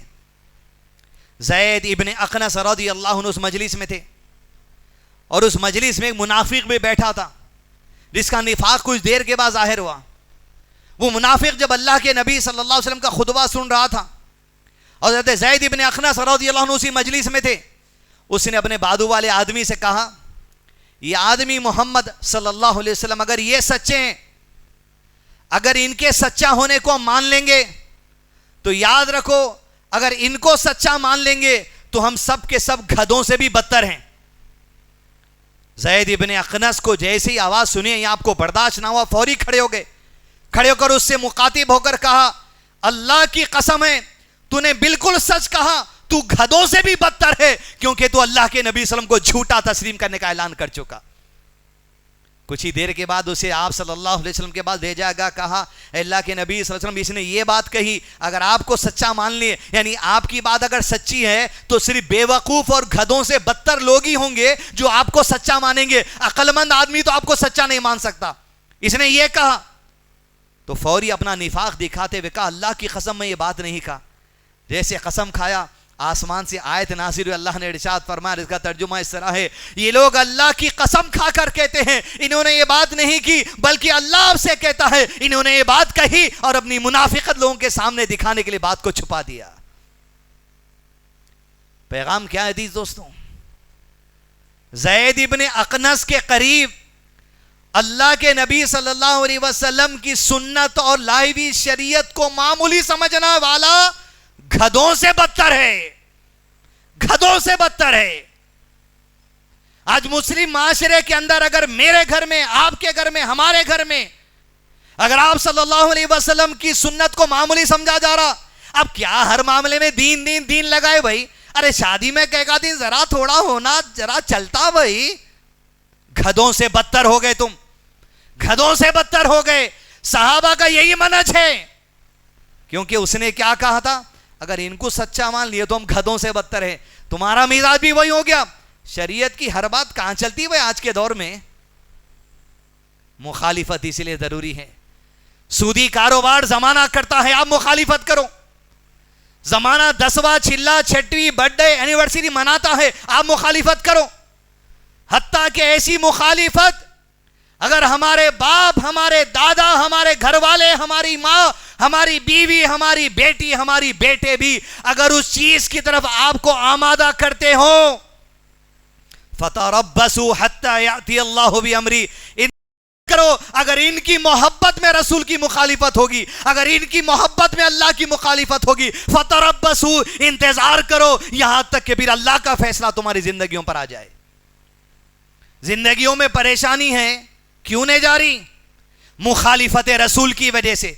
زید ابن اخنس رضی اللہ عنہ اس مجلس میں تھے، اور اس مجلس میں ایک منافق بھی بیٹھا تھا جس کا نفاق کچھ دیر کے بعد ظاہر ہوا۔ وہ منافق جب اللہ کے نبی صلی اللہ علیہ وسلم کا خطبہ سن رہا تھا، اور حضرت زید ابن اخنس رضی اللہ عنہ اسی مجلس میں تھے، اس نے اپنے بازو والے آدمی سے کہا، یہ آدمی محمد صلی اللہ علیہ وسلم اگر یہ سچے ہیں، اگر ان کے سچا ہونے کو ہم مان لیں گے تو یاد رکھو، اگر ان کو سچا مان لیں گے تو ہم سب کے سب گدھوں سے بھی بدتر ہیں۔ زید ابن اخنس کو جیسے ہی آواز سنی، یہ آپ کو برداشت نہ ہوا، فوری کھڑے ہو گئے، کھڑے ہو کر اس سے مخاطب ہو کر کہا، اللہ کی قسم ہے تو نے بالکل سچ کہا، تو گدھوں سے بھی بدتر ہے، کیونکہ تو اللہ کے نبی صلی اللہ علیہ وسلم کو جھوٹا تسلیم کرنے کا اعلان کر چکا۔ کچھ ہی دیر کے بعد اسے آپ صلی اللہ علیہ وسلم کے پاس بھیجا گیا، کہا اے اللہ کے نبی صلی اللہ علیہ وسلم، اس نے یہ بات کہی، اگر آپ کو سچا مان لیے، یعنی آپ کی بات اگر سچی ہے تو صرف بے وقوف اور گدھوں سے بدتر لوگ ہی ہوں گے جو آپ کو سچا مانیں گے، عقل مند آدمی تو آپ کو سچا نہیں مان سکتا۔ اس نے یہ کہا تو فوری اپنا نفاق دکھاتے ہوئے کہا، اللہ کی قسم میں یہ بات نہیں کہا۔ جیسے قسم کھایا، آسمان سے آیت نازل ہوئی، اللہ نے ارشاد فرمایا، اس کا ترجمہ اس طرح ہے، یہ لوگ اللہ کی قسم کھا کر کہتے ہیں انہوں نے یہ بات نہیں کی، بلکہ اللہ آپ سے کہتا ہے انہوں نے یہ بات کہی، اور اپنی منافقت لوگوں کے سامنے دکھانے کے لیے بات کو چھپا دیا۔ پیغام کیا ہے عزیز دوستوں؟ زید ابن اخنس کے قریب اللہ کے نبی صلی اللہ علیہ وسلم کی سنت اور لائی ہوئی شریعت کو معمولی سمجھنا والا گدھوں سے بدتر ہے، گدھوں سے بدتر ہے۔ آج مسلم معاشرے کے اندر اگر میرے گھر میں، آپ کے گھر میں، ہمارے گھر میں اگر آپ صلی اللہ علیہ وسلم کی سنت کو معمولی سمجھا جا رہا، اب کیا ہر معاملے میں دین دین دین لگائے بھائی؟ ارے شادی میں کہے گا دین ذرا تھوڑا ہونا، ذرا چلتا بھائی۔ گدھوں سے بدتر ہو گئے تم، گدھوں سے بدتر ہو گئے۔ صحابہ کا یہی منہج ہے، کیونکہ اس نے کیا کہا تھا، اگر ان کو سچا مان لیے تو ہم گدھوں سے بدتر ہیں۔ تمہارا مزاج بھی وہی ہو گیا۔ شریعت کی ہر بات کہاں چلتی ہے آج کے دور میں؟ مخالفت اس لیے ضروری ہے۔ سودی کاروبار زمانہ کرتا ہے، آپ مخالفت کرو۔ زمانہ 10واں چلہ چھٹویں برتھ ڈے اینیورسری مناتا ہے، آپ مخالفت کرو۔ حتیٰ کہ ایسی مخالفت اگر ہمارے باپ، ہمارے دادا، ہمارے گھر والے، ہماری ماں، ہماری بیوی، ہماری بیٹی، ہماری بیٹے بھی اگر اس چیز کی طرف آپ کو آمادہ کرتے ہو، فَتَرَبَّصُوا حَتَّى يَأْتِيَ اللَّهُ بِأَمْرِهِ، کرو۔ اگر ان کی محبت میں رسول کی مخالفت ہوگی، اگر ان کی محبت میں اللہ کی مخالفت ہوگی، فَتَرَبَّصُوا، انتظار کرو یہاں تک کہ پھر اللہ کا فیصلہ تمہاری زندگیوں پر آ جائے۔ زندگیوں میں پریشانی ہے، کیوں نہیں جاری؟ مخالفت رسول کی وجہ سے۔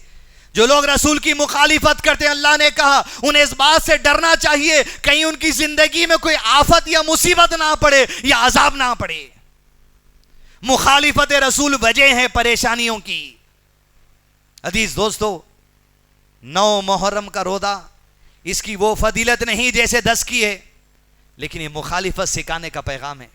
جو لوگ رسول کی مخالفت کرتے ہیں، اللہ نے کہا انہیں اس بات سے ڈرنا چاہیے کہیں ان کی زندگی میں کوئی آفت یا مصیبت نہ پڑے یا عذاب نہ پڑے۔ مخالفت رسول وجہ ہے پریشانیوں کی۔ عزیز دوستو، 9 محرم کا روزہ، اس کی وہ فضیلت نہیں جیسے 10 کی ہے، لیکن یہ مخالفت سکھانے کا پیغام ہے۔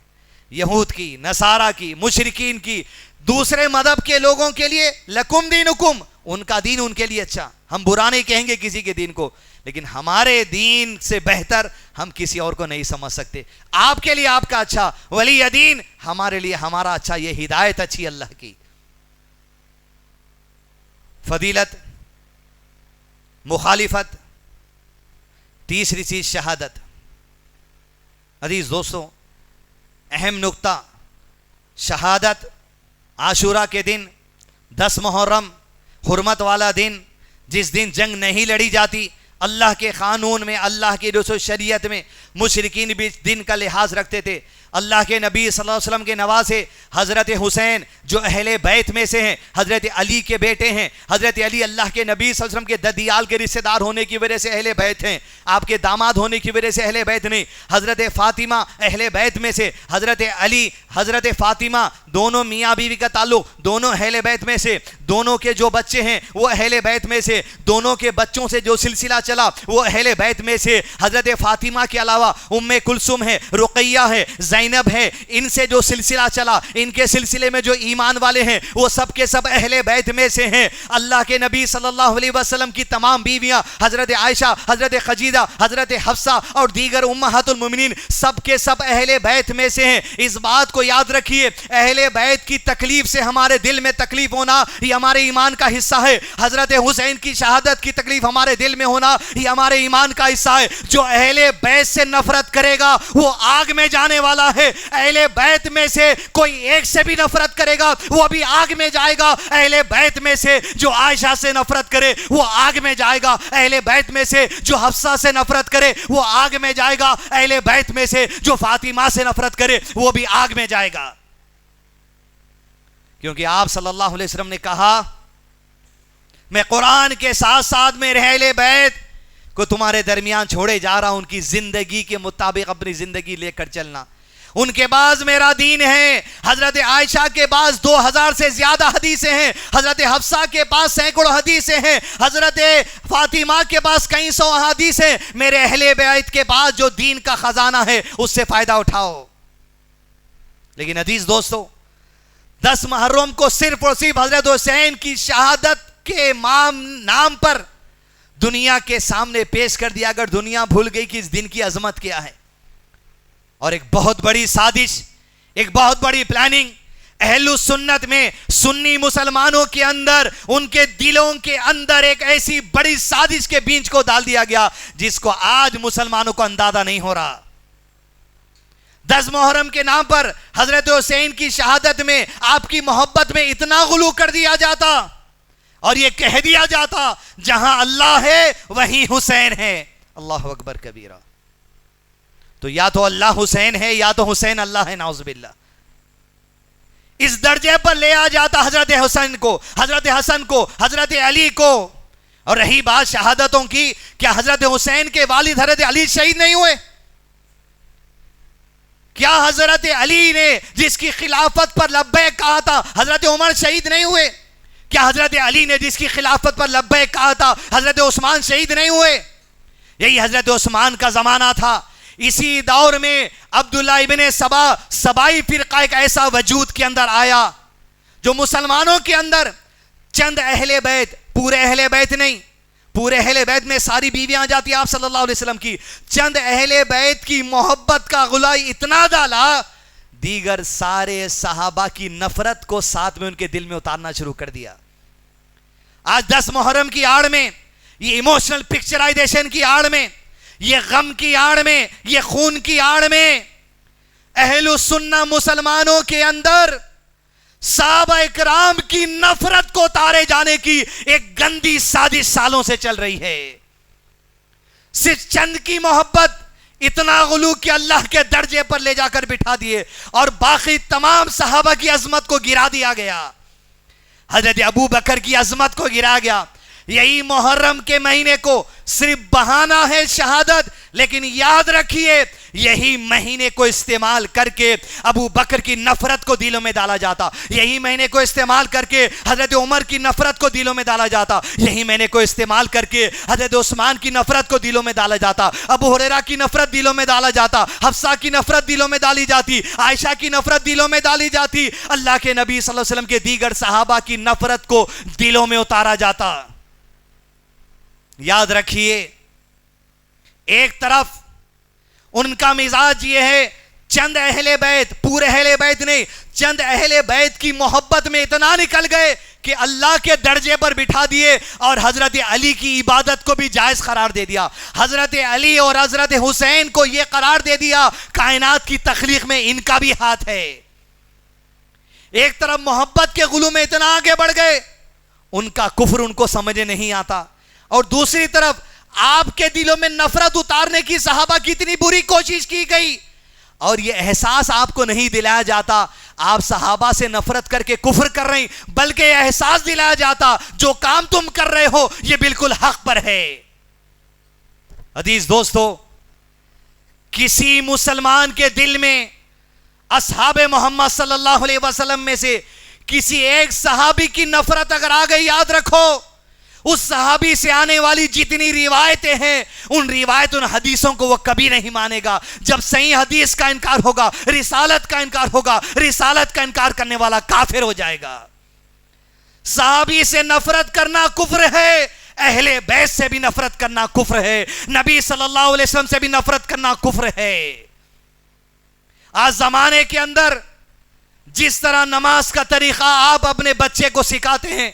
یہود کی، نصارہ کی، مشرکین کی، دوسرے مذہب کے لوگوں کے لیے لکم دینکم، ان کا دین ان کے لیے اچھا، ہم برا نہیں کہیں گے کسی کے دین کو، لیکن ہمارے دین سے بہتر ہم کسی اور کو نہیں سمجھ سکتے۔ آپ کے لیے آپ کا اچھا، ولی دین ہمارے لیے ہمارا اچھا، یہ ہدایت اچھی اللہ کی۔ فضیلت، مخالفت، تیسری چیز شہادت۔ عزیز دوستو، اہم نقطہ، شہادت۔ عاشورہ کے دن، 10 محرم، حرمت والا دن، جس دن جنگ نہیں لڑی جاتی، اللہ کے قانون میں، اللہ کی رسول شریعت میں مشرکین بھی دن کا لحاظ رکھتے تھے۔ اللہ کے نبی صلی اللہ علیہ وسلم کے نواسے حضرت حسین جو اہل بیت میں سے ہیں، حضرت علی کے بیٹے ہیں، حضرت علی اللہ کے نبی صلی اللہ علیہ وسلم کے ددیال کے رشتہ دار ہونے کی وجہ سے اہل بیت ہیں، آپ کے داماد ہونے کی وجہ سے اہل بیت نہیں۔ حضرت فاطمہ اہل بیت میں سے، حضرت علی، حضرت فاطمہ، دونوں میاں بیوی کا تعلق، دونوں اہل بیت میں سے۔ دونوں کے جو بچے ہیں وہ اہل بیت میں سے، دونوں کے بچوں سے جو سلسلہ چلا وہ اہل بیت میں سے، حضرت فاطمہ کے علاوہ ام کلثوم ہے، رقیہ ہے، زینب ہے، ان سے جو سلسلہ چلا، ان کے سلسلے میں جو ایمان والے ہیں وہ سب کے سب اہل بیت میں سے ہیں۔ اللہ کے نبی صلی اللہ علیہ وسلم کی تمام بیویاں، حضرت عائشہ، حضرت خدیجہ، حضرت حفصہ اور دیگر امہات المومنین سب کے سب اہل بیت میں سے ہیں۔ اس بات کو یاد رکھیے، اہل بیت کی تکلیف سے ہمارے دل میں تکلیف ہونا یہ ہمارے ایمان کا حصہ ہے۔ حضرت حسین کی شہادت کی تکلیف ہمارے دل میں ہونا یہ ہمارے ایمان کا حصہ ہے۔ جو اہل بیت سے نفرت کرے گا وہ آگ میں جانے والا ہے۔ اہل بیت میں سے کوئی ایک سے بھی نفرت کرے گا وہ بھی آگ میں جائے گا۔ اہل بیت میں سے جو عائشہ سے نفرت کرے وہ آگ میں جائے گا۔ اہل بیت میں سے جو حفصہ سے نفرت کرے وہ آگ میں جائے گا۔ اہل بیت میں سے جو فاطمہ سے نفرت کرے وہ بھی آگ میں جائے گا، کیونکہ آپ صلی اللہ علیہ وسلم نے کہا میں قرآن کے ساتھ ساتھ میں اہل بیت کو تمہارے درمیان چھوڑے جا رہا ہوں، ان کی زندگی کے مطابق اپنی زندگی لے کر چلنا، ان کے بعد میرا دین ہے۔ حضرت عائشہ کے پاس 2000 سے زیادہ حدیثیں ہیں، حضرت حفصہ کے پاس سینکڑوں حدیثیں ہیں، حضرت فاطمہ کے پاس کئی سو حدیث ہیں۔ میرے اہل بیت کے پاس جو دین کا خزانہ ہے اس سے فائدہ اٹھاؤ۔ لیکن عزیز دوستو، 10 محرم کو صرف اور صرف حضرت حسین کی شہادت کے نام پر دنیا کے سامنے پیش کر دیا، اگر دنیا بھول گئی کہ اس دن کی عظمت کیا ہے، اور ایک بہت بڑی سازش، ایک بہت بڑی پلاننگ اہل سنت میں، سنی مسلمانوں کے اندر، ان کے دلوں کے اندر ایک ایسی بڑی سازش کے بیج کو ڈال دیا گیا جس کو آج مسلمانوں کو اندازہ نہیں ہو رہا۔ 10 محرم کے نام پر حضرت حسین کی شہادت میں، آپ کی محبت میں اتنا غلو کر دیا جاتا اور یہ کہہ دیا جاتا جہاں اللہ ہے وہیں حسین ہے۔ اللہ اکبر کبیرہ۔ تو یا تو اللہ حسین ہے یا تو حسین اللہ ہے، نعوذ باللہ۔ اس درجے پر لے آ جاتا حضرت حسین کو، حضرت حسن کو، حضرت علی کو۔ اور رہی بات شہادتوں کی، کیا حضرت حسین کے والد حضرت علی شہید نہیں ہوئے؟ کیا حضرت علی نے جس کی خلافت پر لبیک کہا تھا حضرت عمر شہید نہیں ہوئے؟ کیا حضرت علی نے جس کی خلافت پر لبیک کہا تھا حضرت عثمان شہید نہیں ہوئے؟ یہی حضرت عثمان کا زمانہ تھا۔ اسی دور میں عبداللہ ابن سبا، سبائی فرقہ ایک ایسا وجود کے اندر آیا جو مسلمانوں کے اندر چند اہل بیت، پورے اہل بیت نہیں، پورے اہل بیت میں ساری بیویاں آ جاتی آپ صلی اللہ علیہ وسلم کی، چند اہل بیت کی محبت کا غلائی اتنا ڈالا، دیگر سارے صحابہ کی نفرت کو ساتھ میں ان کے دل میں اتارنا شروع کر دیا۔ آج 10 محرم کی آڑ میں، یہ ایموشنل پکچرائزیشن کی آڑ میں، یہ غم کی آڑ میں، یہ خون کی آڑ میں، اہل سنہ مسلمانوں کے اندر صحابہ اکرام کی نفرت کو اتارے جانے کی ایک گندی سازش سالوں سے چل رہی ہے۔ صرف چند کی محبت، اتنا غلو کہ اللہ کے درجے پر لے جا کر بٹھا دیے اور باقی تمام صحابہ کی عظمت کو گرا دیا گیا، حضرت ابو بکر کی عظمت کو گرا گیا۔ یہی محرم کے مہینے کو صرف بہانہ ہے شہادت، لیکن یاد رکھیے یہی مہینے کو استعمال کر کے ابو بکر کی نفرت کو دلوں میں ڈالا جاتا، یہی مہینے کو استعمال کر کے حضرت عمر کی نفرت کو دلوں میں ڈالا جاتا، یہی مہینے کو استعمال کر کے حضرت عثمان کی نفرت کو دلوں میں ڈالا جاتا، ابو ہریرہ کی نفرت دلوں میں ڈالا جاتا، حفصہ کی نفرت دلوں میں ڈالی جاتی، عائشہ کی نفرت دلوں میں ڈالی جاتی، اللہ کے نبی صلی اللہ علیہ وسلم کے دیگر صحابہ کی نفرت کو دلوں میں اتارا جاتا۔ یاد رکھیے، ایک طرف ان کا مزاج یہ ہے، چند اہل بیت، پورے اہل بیت نہیں، چند اہل بیت کی محبت میں اتنا نکل گئے کہ اللہ کے درجے پر بٹھا دیے اور حضرت علی کی عبادت کو بھی جائز قرار دے دیا، حضرت علی اور حضرت حسین کو یہ قرار دے دیا کائنات کی تخلیق میں ان کا بھی ہاتھ ہے۔ ایک طرف محبت کے غلو میں اتنا آگے بڑھ گئے، ان کا کفر ان کو سمجھے نہیں آتا، اور دوسری طرف آپ کے دلوں میں نفرت اتارنے کی صحابہ کی اتنی بری کوشش کی گئی، اور یہ احساس آپ کو نہیں دلایا جاتا آپ صحابہ سے نفرت کر کے کفر کر رہے ہیں، بلکہ یہ احساس دلایا جاتا جو کام تم کر رہے ہو یہ بالکل حق پر ہے۔ عزیز دوستو، کسی مسلمان کے دل میں اصحاب محمد صلی اللہ علیہ وسلم میں سے کسی ایک صحابی کی نفرت اگر آ گئی، یاد رکھو اس صحابی سے آنے والی جتنی روایتیں ہیں ان روایت، ان حدیثوں کو وہ کبھی نہیں مانے گا۔ جب صحیح حدیث کا انکار ہوگا، رسالت کا انکار ہوگا، رسالت کا انکار کرنے والا کافر ہو جائے گا۔ صحابی سے نفرت کرنا کفر ہے، اہل بیت سے بھی نفرت کرنا کفر ہے، نبی صلی اللہ علیہ وسلم سے بھی نفرت کرنا کفر ہے۔ آج زمانے کے اندر جس طرح نماز کا طریقہ آپ اپنے بچے کو سکھاتے ہیں،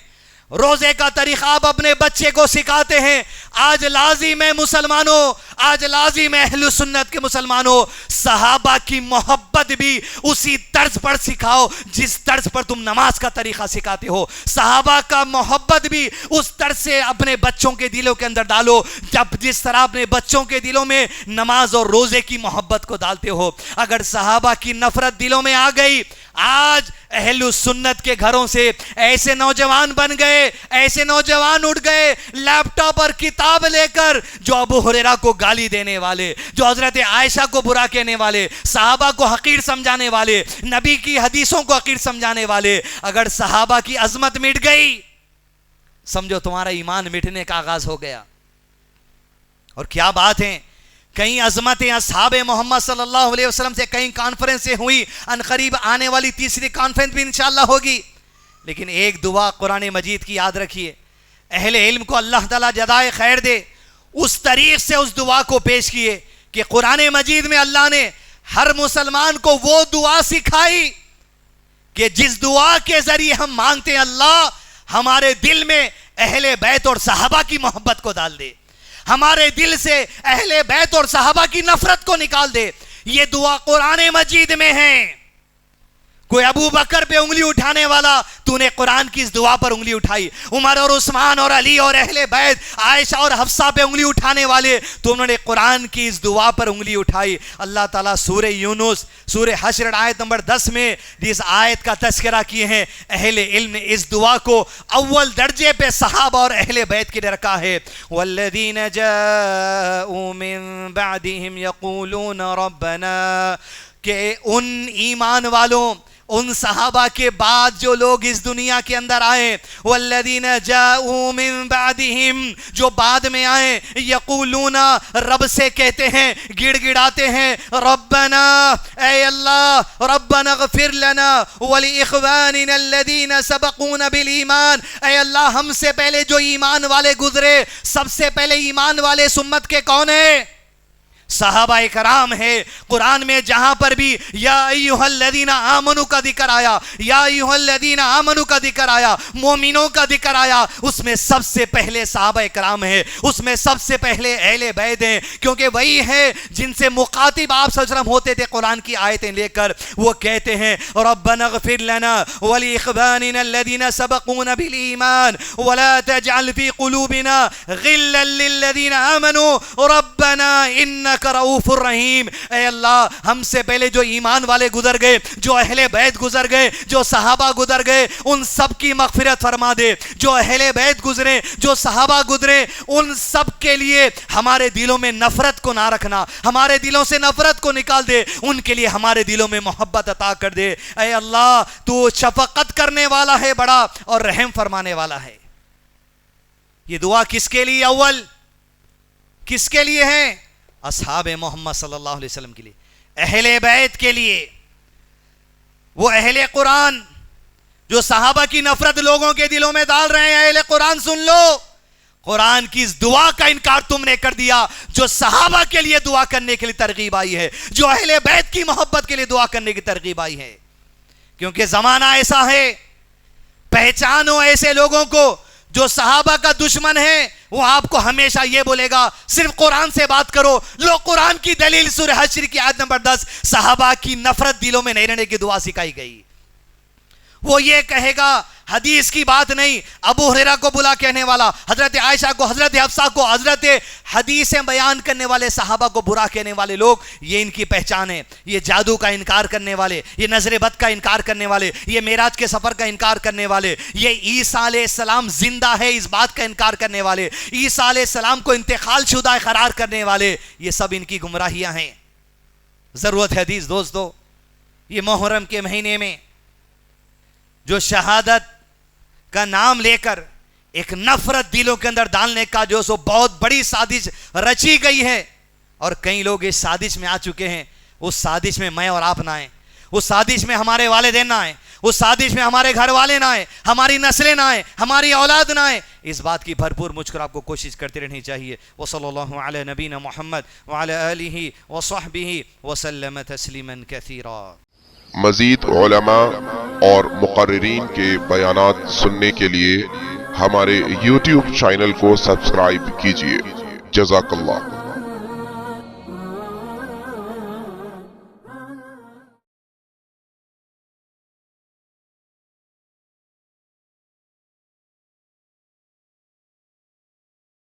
روزے کا طریقہ آپ اپنے بچے کو سکھاتے ہیں، آج لازم ہے مسلمانوں، آج لازم ہے اہل سنت کے مسلمانوں، صحابہ کی محبت بھی اسی طرز پر سکھاؤ جس طرز پر تم نماز کا طریقہ سکھاتے ہو۔ صحابہ کا محبت بھی اس طرز سے اپنے بچوں کے دلوں کے اندر ڈالو جس طرح اپنے بچوں کے دلوں میں نماز اور روزے کی محبت کو ڈالتے ہو۔ اگر صحابہ کی نفرت دلوں میں آ گئی، آج اہل سنت کے گھروں سے ایسے نوجوان بن گئے، ایسے نوجوان اٹھ گئے لیپ ٹاپ اور کتاب لے کر، جو ابو ہریرہ کو گالی دینے والے، جو حضرت عائشہ کو برا کہنے والے، صحابہ کو حقیر سمجھانے والے، نبی کی حدیثوں کو حقیر سمجھانے والے۔ اگر صحابہ کی عظمت مٹ گئی، سمجھو تمہارا ایمان مٹنے کا آغاز ہو گیا۔ اور کیا بات ہے، کئی عظمتیں اصحاب محمد صلی اللہ علیہ وسلم سے کئی کانفرنسیں ہوئی، ان قریب آنے والی تیسری کانفرنس بھی انشاءاللہ ہوگی، لیکن ایک دعا قرآن مجید کی یاد رکھیے، اہل علم کو اللہ تعالیٰ جزائے خیر دے، اس طریق سے اس دعا کو پیش کیے کہ قرآن مجید میں اللہ نے ہر مسلمان کو وہ دعا سکھائی کہ جس دعا کے ذریعے ہم مانگتے ہیں اللہ ہمارے دل میں اہل بیت اور صحابہ کی محبت کو ڈال دے، ہمارے دل سے اہل بیت اور صحابہ کی نفرت کو نکال دے۔ یہ دعا قرآن مجید میں ہے۔ کوئی ابو بکر پہ انگلی اٹھانے والا، تو نے قرآن کی اس دعا پر انگلی اٹھائی۔ عمر اور عثمان اور علی اور اہل بیت، عائشہ اور حفصہ پہ انگلی اٹھانے والے، تو انہوں نے قرآن کی اس دعا پر انگلی اٹھائی۔ اللہ تعالیٰ سورہ یونس سورہ حشر آیت نمبر 10 میں اس آیت کا تذکرہ کیے ہیں۔ اہل علم نے اس دعا کو اول درجے پہ صحابہ اور اہل بیت کے لیے رکھا ہے۔ والذین جاءوا من بعدهم یقولون ربنا، کہ ان ایمان والوں، ان صحابہ کے بعد جو لوگ اس دنیا کے اندر آئے، والذین جاءوا من بعدہم، جو بعد میں آئے، یقولون، رب سے کہتے ہیں، گڑ گڑاتے ہیں، ربنا، اے اللہ، ربنا اغفر لنا ولاخواننا الذین سبقونا بالایمان، اے اللہ ہم سے پہلے جو ایمان والے گزرے، سب سے پہلے ایمان والے اس امت کے کون ہیں؟ صحابہ کرام ہے۔ قرآن میں جہاں پر بھی یا ایھا الذین آمنوا کا ذکر آیا، یا ایھا الذین آمنوا کا ذکر آیا، مومنوں کا ذکر آیا، اس میں سب سے پہلے صحابہ کرام ہے، اس میں سب سے پہلے اہل بیت ہیں، کیونکہ وہی ہے جن سے مخاطب آپ صلی اللہ علیہ وسلم ہوتے تھے قرآن کی آیتیں لے کر۔ وہ کہتے ہیں ربنا اغفر لنا ولاخواننا الذین سبقونا بالایمان ولا تجعل فی قلوبنا غلا للذین آمنوا ربنا انک رؤوف الرحیم، اے اللہ ہم سے پہلے جو ایمان والے گزر گئے، جو اہل بیت گزر گئے، جو صحابہ گزر گئے، ان سب کی مغفرت فرما دے۔ جو اہل بیت گزرے، جو صحابہ گزرے، ان سب کے لیے ہمارے دلوں میں نفرت کو نہ رکھنا، ہمارے دلوں سے نفرت کو نکال دے، ان کے لیے ہمارے دلوں میں محبت عطا کر دے۔ اے اللہ تو شفقت کرنے والا ہے بڑا اور رحم فرمانے والا ہے۔ یہ دعا کس کے لیے؟ اول کس کے لیے ہے؟ اصحاب محمد صلی اللہ علیہ وسلم کے لیے، اہل بیت کے لیے، وہ اہل قرآن جو صحابہ کی نفرت لوگوں کے دلوں میں ڈال رہے ہیں۔ اہل قرآن سن لو، قرآن کی اس دعا کا انکار تم نے کر دیا جو صحابہ کے لیے دعا کرنے کے لیے ترغیب آئی ہے، جو اہل بیت کی محبت کے لیے دعا کرنے کی ترغیب آئی ہے۔ کیونکہ زمانہ ایسا ہے، پہچانو ایسے لوگوں کو جو صحابہ کا دشمن ہے، وہ آپ کو ہمیشہ یہ بولے گا صرف قرآن سے بات کرو۔ لو قرآن کی دلیل سورہ حشر کی آیت نمبر 10، صحابہ کی نفرت دلوں میں نہیں رہنے کی دعا سکھائی گئی۔ وہ یہ کہے گا حدیث کی بات نہیں، ابو ہریرہ کو بلا کہنے والا، حضرت عائشہ کو، حضرت حفصہ کو، حضرت حدیثیں بیان کرنے والے صحابہ کو برا کہنے والے لوگ، یہ ان کی پہچان ہے۔ یہ جادو کا انکار کرنے والے، یہ نظر بد کا انکار کرنے والے، یہ معراج کے سفر کا انکار کرنے والے، یہ عیسیٰ علیہ السلام زندہ ہے اس بات کا انکار کرنے والے، عیسیٰ علیہ السلام کو انتقال شدہ قرار کرنے والے، یہ سب ان کی گمراہیاں ہیں۔ ضرورت ہے حدیث دوستو، یہ محرم کے مہینے میں جو شہادت کا نام لے کر ایک نفرت دلوں کے اندر ڈالنے کا جو سو بہت بڑی سازش رچی گئی ہے، اور کئی لوگ اس سازش میں آ چکے ہیں. اس سازش میں میں اور آپ نہ آئیں، اس سازش میں ہمارے والدین نہ آئیں، اس سازش میں ہمارے گھر والے نہ آئیں، ہماری نسلیں نہ آئیں، ہماری اولاد نہ آئیں. اس بات کی بھرپور مجھ کر آپ کو کوشش کرتے رہنی چاہیے. وصلی اللہ علی نبینا محمد وعلی آلہ وصحبہ وسلم تسلیما کثیرا. مزید علماء اور مقررین کے بیانات سننے کے لیے ہمارے YouTube چینل کو سبسکرائب کیجیے. جزاک اللہ.